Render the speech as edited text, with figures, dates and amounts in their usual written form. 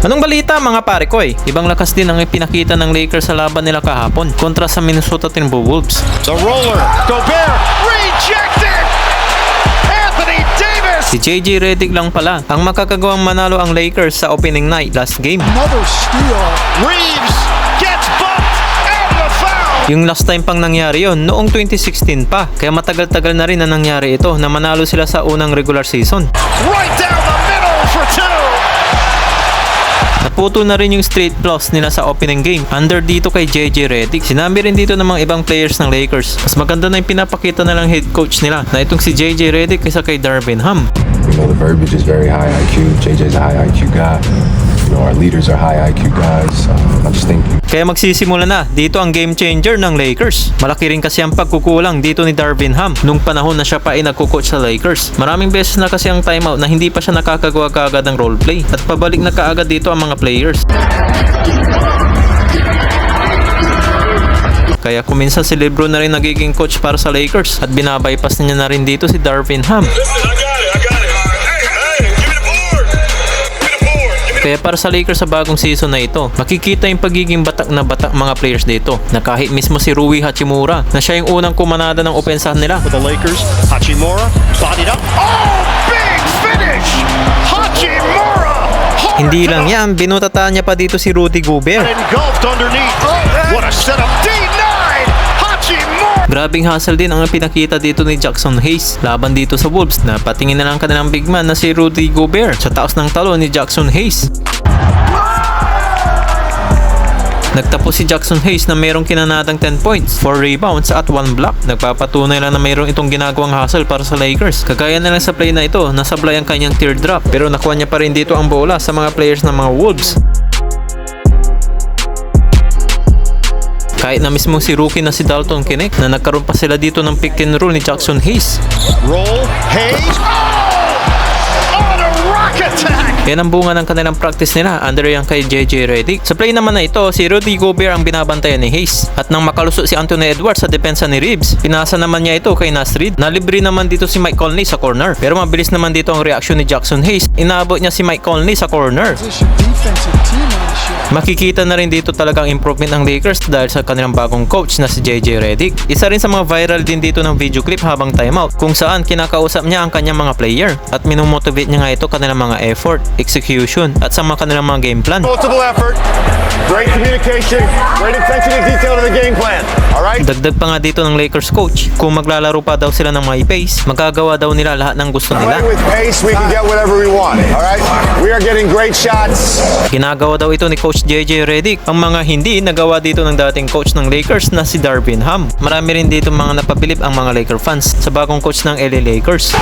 Anong balita mga pare ko eh? Ibang lakas din ang ipinakita ng Lakers sa laban nila kahapon kontra sa Minnesota Timberwolves. The roller, Gobert, rejected! Anthony Davis! Si JJ Redick lang pala ang makakagawang manalo ang Lakers sa opening night last game. Another steal. Reeves gets bumped and the foul! Yung last time pang nangyari yon noong 2016 pa, kaya matagal-tagal na rin na nangyari ito na manalo sila sa unang regular season. Right down the middle for two! Naputo na rin yung straight plus nila sa opening game under dito kay JJ Redick. Sinabi rin dito ng mga ibang players ng Lakers, mas maganda na yung pinapakita na lang head coach nila na itong si JJ Redick kaysa kay Darvin Ham. You know, the verbiage is very high IQ. JJ's a high IQ guy. You know, our leaders are high IQ guys. I just think Kaya magsisimula na dito ang game changer ng Lakers. Malaki rin kasi ang pagkukulang dito ni Darvin Ham nung panahon na siya pa ay nagko-coach sa Lakers. Maraming beses na kasi ang timeout na hindi pa siya nakakagawa kaagad ng roleplay at pabalik na kaagad dito ang mga players. Kaya kuminsan si LeBron na rin nagiging coach para sa Lakers at binabypass niya na rin dito si Darvin Ham. Kaya para sa Lakers sa bagong season na ito, makikita yung pagiging batak na batak mga players dito na kahit mismo si Rui Hachimura na siya yung unang kumanada ng opensahan nila. For the Lakers, Hachimura bodied up. Oh, big finish! Hachimura! Hindi lang yan, binutataan niya pa dito si Rudy Gobert. Engulfed underneath. What a setup! D9! Hachimura! Grabing hustle din ang pinakita dito ni Jackson Hayes laban dito sa Wolves na patingin na lang kanilang big man na si Rudy Gobert sa taas ng talo ni Jackson Hayes. Nagtapos si Jackson Hayes na mayroong kinanadang 10 points, 4 rebounds at 1 block. Nagpapatunay lang na mayroong itong ginagawang hustle para sa Lakers. Kagaya na lang sa play na ito, nasablay ang kanyang teardrop pero nakuha niya pa rin dito ang bola sa mga players ng mga Wolves. Kahit na mismo si rookie na si Dalton Knecht na nagkaroon pa sila dito ng pick and roll ni Jackson Hayes. Roll, Hayes. Oh! On a rock attack! Yan ang bunga ng kanilang practice nila under yung kay JJ Redick. Sa play naman na ito, si Rudy Gobert ang binabantayan ni Hayes. At nang makalusot si Anthony Edwards sa depensa ni Reeves, pinasa naman niya ito kay Naz Reid. Nalibre naman dito si Mike Conley sa corner. Pero mabilis naman dito ang reaksyon ni Jackson Hayes. Inaabot niya si Mike Conley sa corner. Defensive team ownership. Makikita na rin dito talagang improvement ng Lakers dahil sa kanilang bagong coach na si JJ Redick. Isa rin sa mga viral din dito ng video clip habang timeout kung saan kinakausap niya ang kanyang mga player at minomotivate niya nga ito kanilang mga effort, execution at sa mga kanilang mga game plan. Multiple effort, great communication, great attention to detail to the game plan. Alright? Dagdag pa nga dito ng Lakers coach, kung maglalaro pa daw sila ng may pace, magagawa daw nila lahat ng gusto nila. With pace, we can get whatever we want. All right, we are getting great shots. Ginagawa daw ito ni Coach JJ Redick ang mga hindi nagawa dito ng dating coach ng Lakers na si Darvin Ham. Marami rin dito mga napabilib ang mga Laker fans sa bagong coach ng LA Lakers.